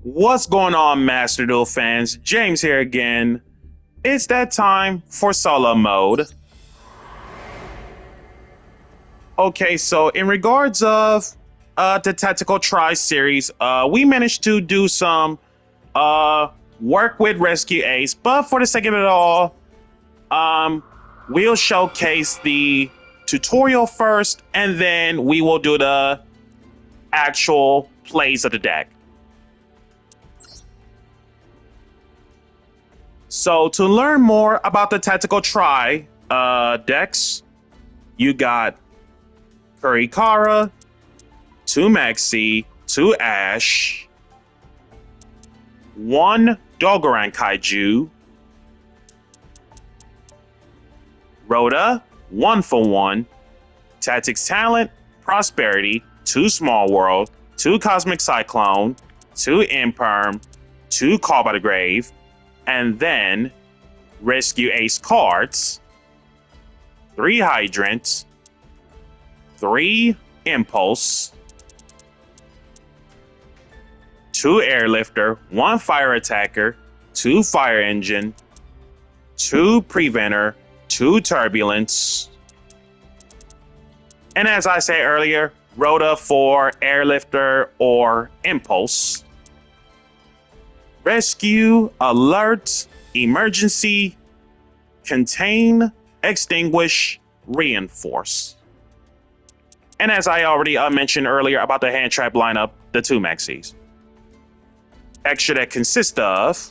What's going on, Master Duel fans? James here again. It's that time for solo mode. Okay, so in regards of the Tactical Try series, we managed to do some work with Rescue Ace, but for the sake of it all, we'll showcase the tutorial first, and then we will do the actual plays of the deck. So to learn more about the Tactical Try decks, you got Kurikara, 2 Maxi, 2 Ash, 1 Dogoran Kaiju, Rhoda, 1 for 1, Tactics Talent, Prosperity, 2 Small World, 2 Cosmic Cyclone, 2 Imperm, 2 Call by the Grave, and then Rescue Ace cards, 3 Hydrants, 3 Impulse, 2 Airlifter, 1 Fire Attacker, 2 Fire Engine, 2 Preventer, 2 Turbulence, and as I said earlier, Rhoda for Airlifter or Impulse. Rescue, Alert, Emergency, Contain, Extinguish, Reinforce. And as I already mentioned earlier about the hand trap lineup, the 2 Maxis. Extra that consists of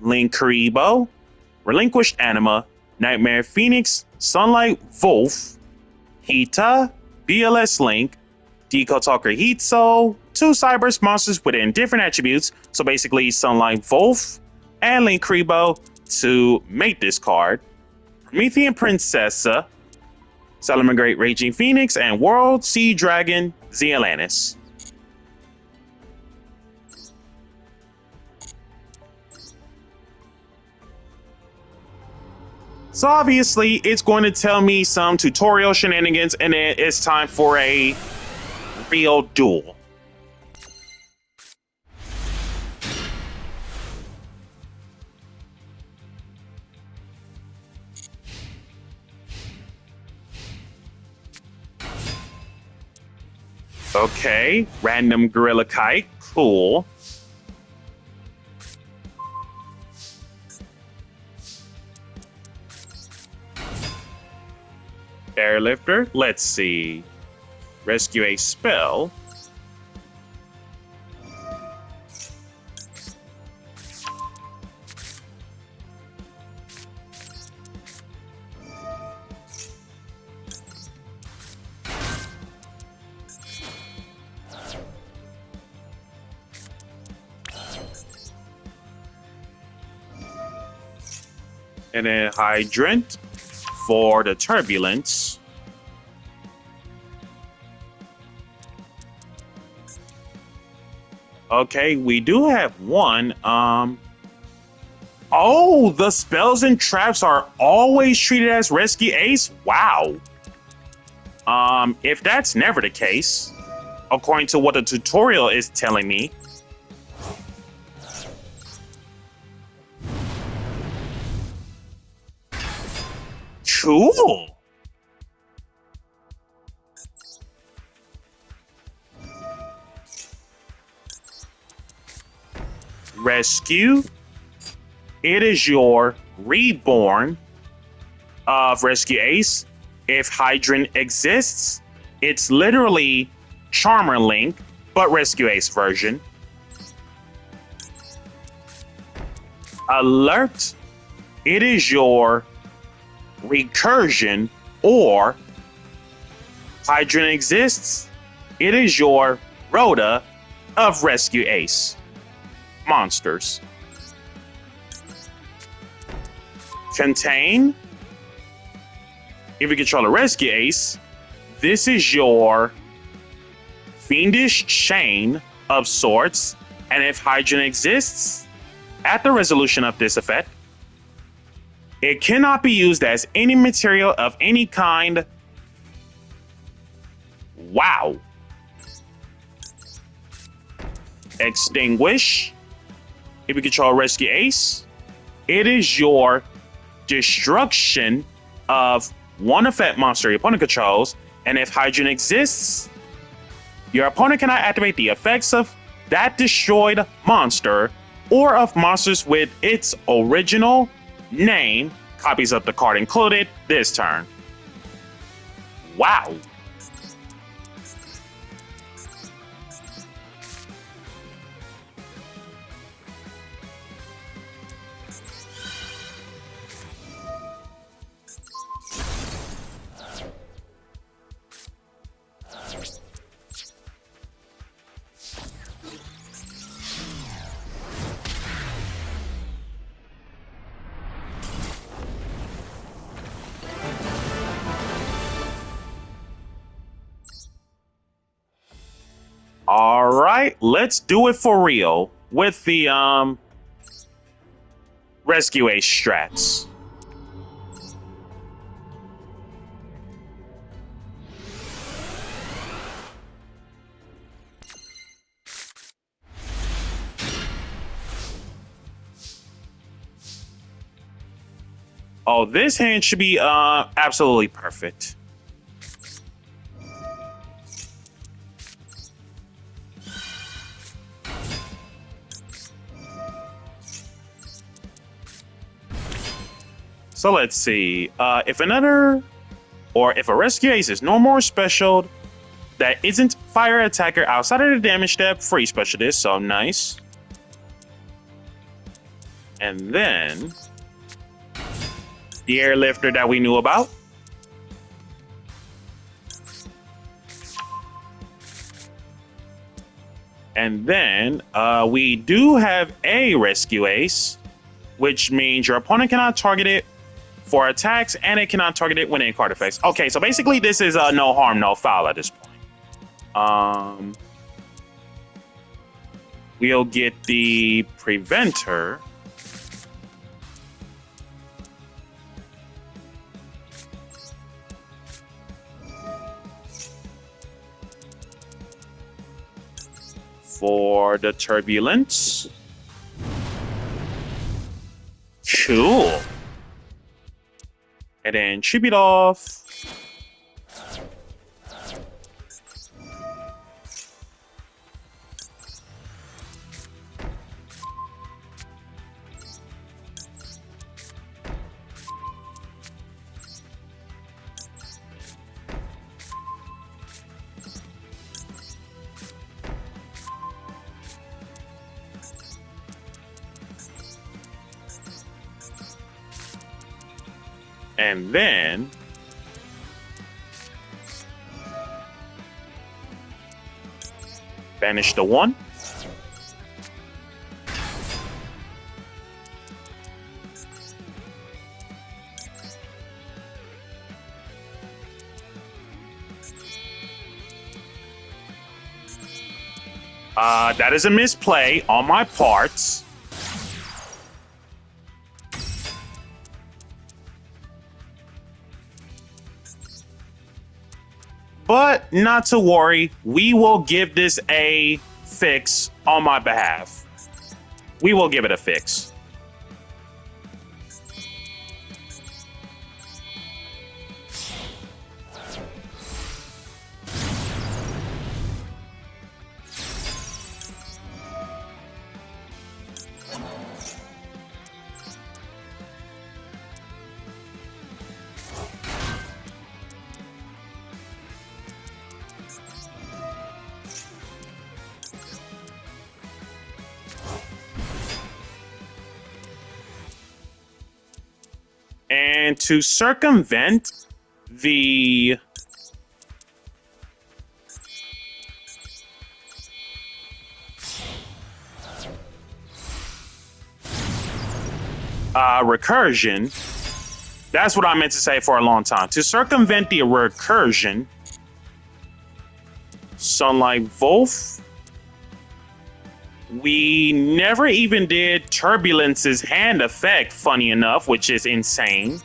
Linkuriboh, Relinquished Anima, Nightmare Phoenix, Sunlight Wolf, Hita, BLS Link, Deco Talker Heat Soul, 2 Cyberse monsters with different attributes, so basically Sunlight Wolf and Linkuriboh to make this card, Promethean Princessa, Salamangreat Raging Phoenix, and World Sea Dragon Zealanis. So obviously it's going to tell me some tutorial shenanigans, and then it's time for a real duel. Okay, random Gorilla Kite, cool. Airlifter, let's see. Rescue a spell. And then Hydrant for the Turbulence. Okay, we do have one. Oh, the spells and traps are always treated as Rescue Ace? Wow. If that's never the case, according to what the tutorial is telling me. Cool. Rescue. It is your reborn of Rescue Ace. If Hydrant exists, it's literally Charmer Link, but Rescue Ace version. Alert. It is your recursion, or Hydrant exists, it is your Rhoda of Rescue Ace monsters. Contain. If you control a Rescue Ace, this is your Fiendish Chain of sorts, and if Hydrant exists, at the resolution of this effect, it cannot be used as any material of any kind. Wow. Extinguish. If you control Rescue Ace, it is your destruction of one effect monster your opponent controls, and if Hydrogen exists, your opponent cannot activate the effects of that destroyed monster or of monsters with its original name, copies of the card included, this turn. Wow. All right, let's do it for real with the Rescue Ace strats. Oh, this hand should be absolutely perfect. So let's see. If a Rescue Ace is normal or special that isn't fire attacker outside of the damage step, free special this, so nice. And then the airlifter that we knew about. And then we do have a Rescue Ace, which means your opponent cannot target it for attacks, and it cannot target it when any card effects. Okay, so basically this is no harm, no foul at this point. We'll get the Preventer. For the Turbulence. Cool. And then Tribute off. And then banish the 1. That is a misplay on my part. But not to worry, we will give this a fix on my behalf. We will give it a fix. And to circumvent the recursion, that's what I meant to say for a long time. To circumvent the recursion, Sunlight Wolf, we never even did Turbulence's hand effect, funny enough, which is insane.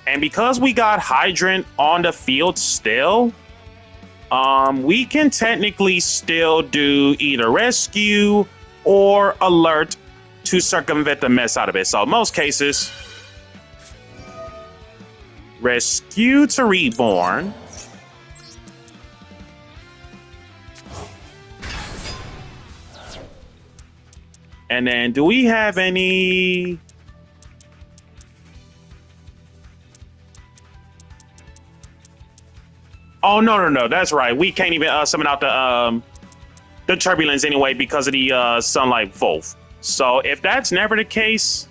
And because we got Hydrant on the field still, we can technically still do either rescue or alert to circumvent the mess out of it. So most cases, rescue to reborn. And then do we have any... Oh, no. That's right. We can't even summon out the turbulence anyway because of the sunlight Wolf. So if that's never the case...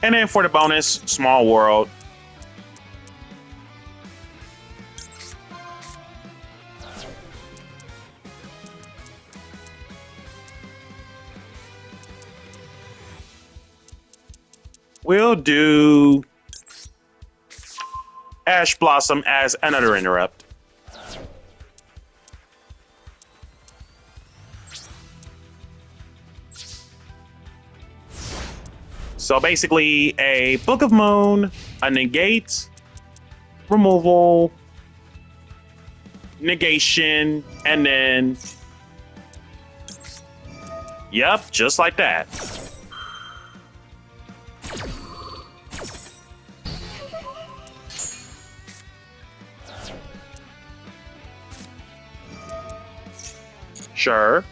And then for the bonus, small world. We'll do Ash Blossom as another interrupt. So basically a Book of Moon, a negate, removal, negation, and then, yep, just like that. Sure.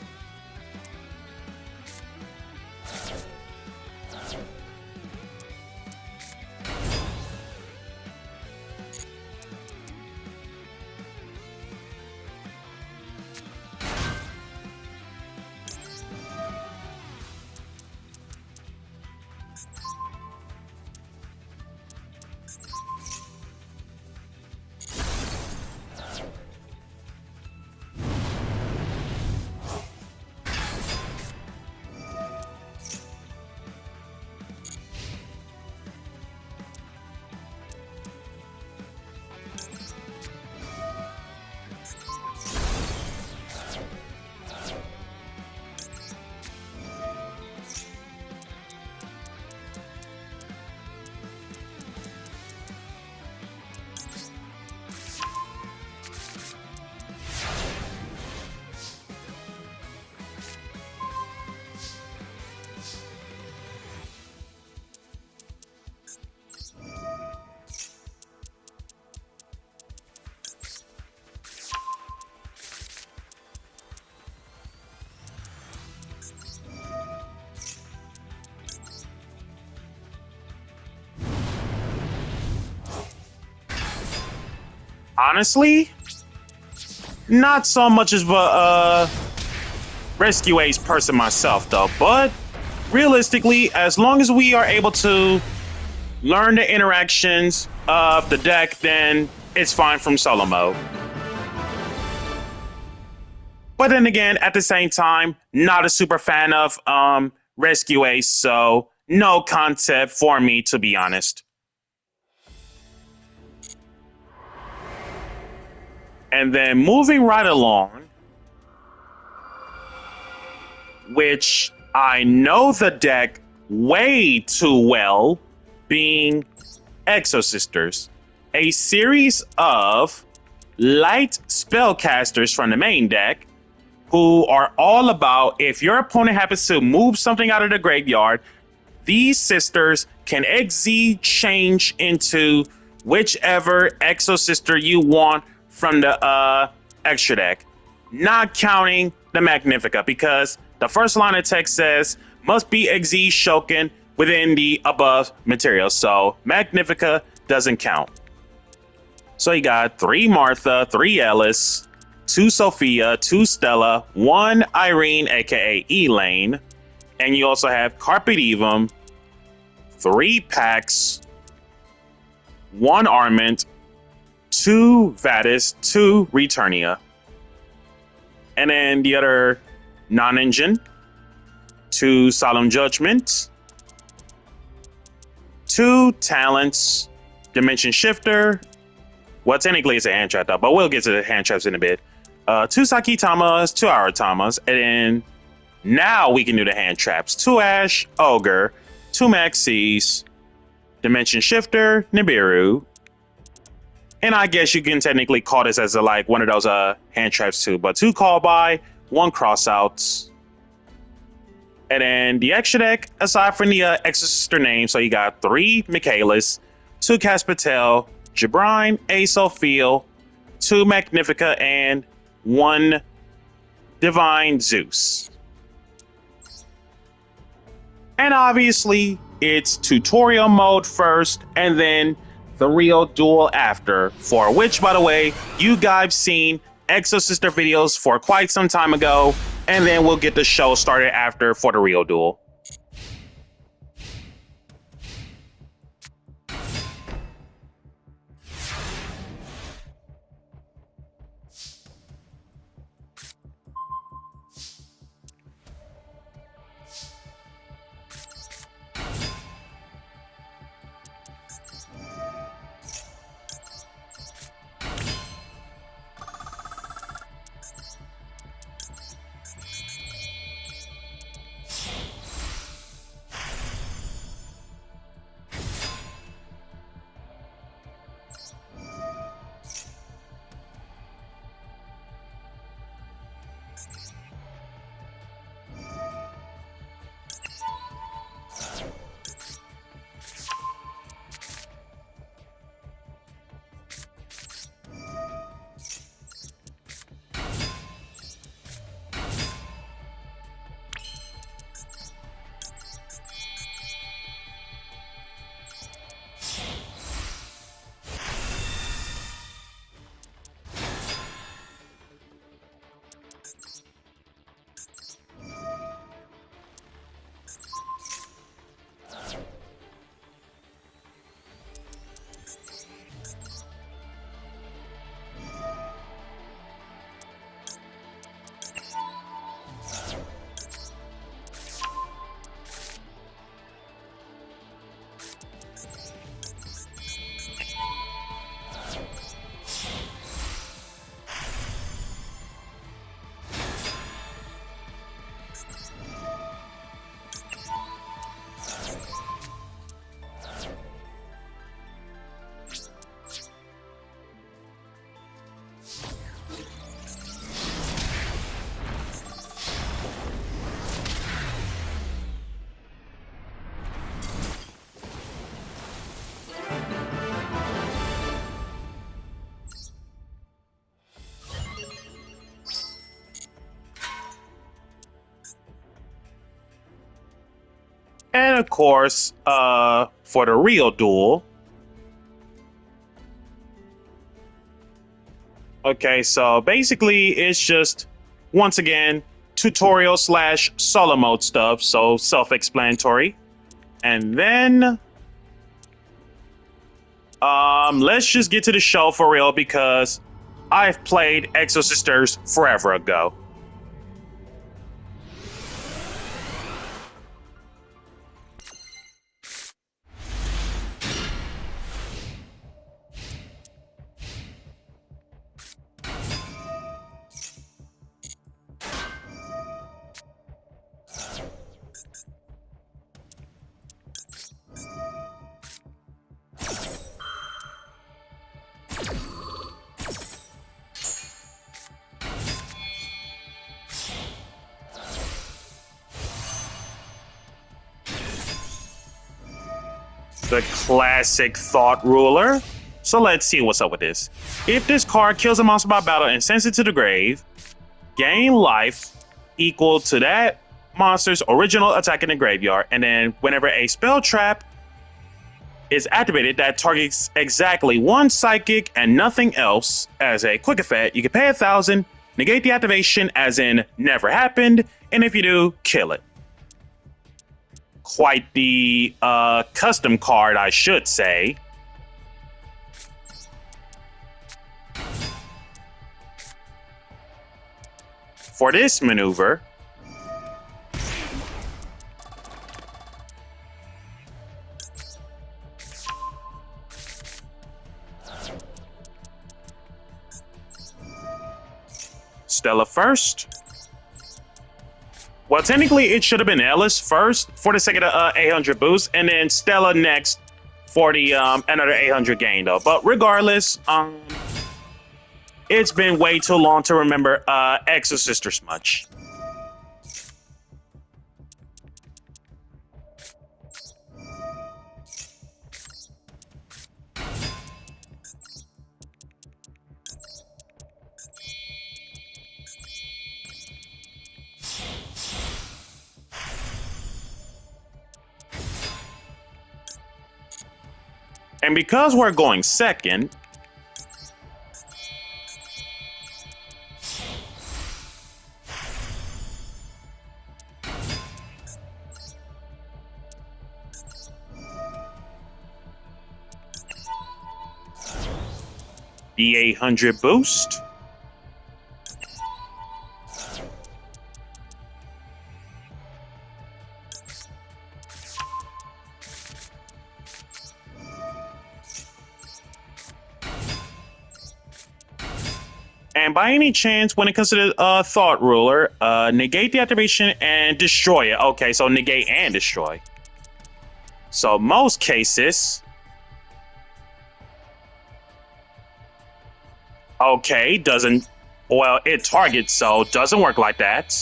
Honestly, not so much as a Rescue Ace person myself, though. But realistically, as long as we are able to learn the interactions of the deck, then it's fine from solo mode. But then again, at the same time, not a super fan of Rescue Ace, so no concept for me, to be honest. And then moving right along, which I know the deck way too well, being Exosisters, a series of light spellcasters from the main deck who are all about, if your opponent happens to move something out of the graveyard, these sisters can Xyz change into whichever Exosister you want from the extra deck, not counting the Magnifica, because the first line of text says must be Xyz Shoken within the above material, so Magnifica doesn't count. So you got 3 Martha, 3 Ellis, 2 Sophia, 2 Stella, 1 Irene, aka Elaine, and you also have Carpe Diem, 3 Pax, 1 Armament, 2 Vadis, 2 Returnia. And then the other non-engine, 2 Solemn Judgment, 2 Talents, Dimension Shifter. Well, technically it's a hand trap though, but we'll get to the hand traps in a bit. 2 Sakitamas, 2 Aratamas, and then now we can do the hand traps. 2 Ash, Ogre, 2 Maxis, Dimension Shifter, Nibiru. And I guess you can technically call this as like one of those hand traps too. But 2 Call By, 1 Crossouts. And then the extra deck, aside from the Exosister name, so you got 3 Michaelis, 2 Caspatel, Jabrine, Aesophiel, 2 Magnifica, and 1 Divine Zeus. And obviously, it's tutorial mode first, and then the real duel after, for which, by the way, you guys seen Exosister videos for quite some time ago, and then we'll get the show started after for the real duel. And of course, for the real duel. Okay, so basically it's just, once again, tutorial slash solo mode stuff, so self-explanatory. And then, let's just get to the show for real, because I've played Exosisters forever ago. The classic Thought Ruler. So let's see what's up with this. If this card kills a monster by battle and sends it to the grave, gain life equal to that monster's original attack in the graveyard. And then whenever a spell trap is activated that targets exactly 1 psychic and nothing else, as a quick effect, you can pay 1,000, negate the activation as in never happened, and if you do, kill it. Quite the custom card, I should say. For this maneuver, Stella first. Well, technically, it should have been Ellis first for the sake of the 800 boost, and then Stella next for the another 800 gain, though. But regardless, it's been way too long to remember Exosister Smudge. And because we're going second, the 800 boost. And by any chance, when it comes to the Thought Ruler, negate the activation and destroy it. Okay, so negate and destroy. So most cases... Okay, doesn't... Well, it targets, so doesn't work like that.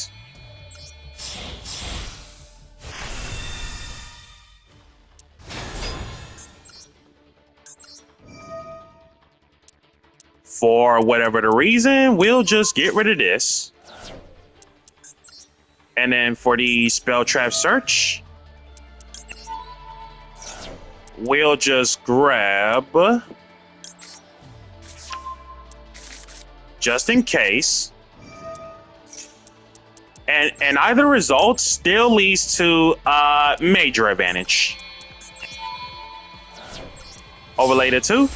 For whatever the reason, we'll just get rid of this. And then for the Spell Trap Search, we'll just grab... just in case. And either result still leads to major advantage. Overlay the 2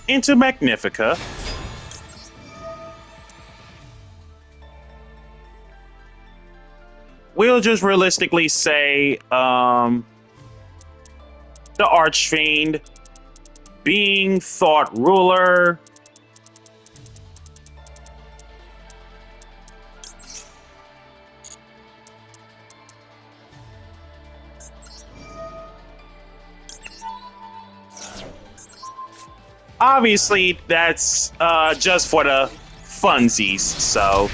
into Magnifica. We'll just realistically say the Archfiend being Thought Ruler. Obviously, that's just for the funsies, so...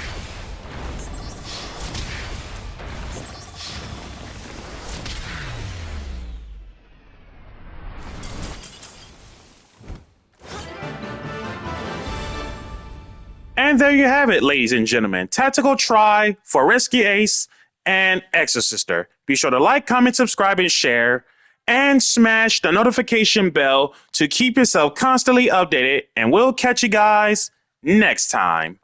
And there you have it, ladies and gentlemen. Tactical try for Risky Ace and Exosister. Be sure to like, comment, subscribe, and share. And smash the notification bell to keep yourself constantly updated. And we'll catch you guys next time.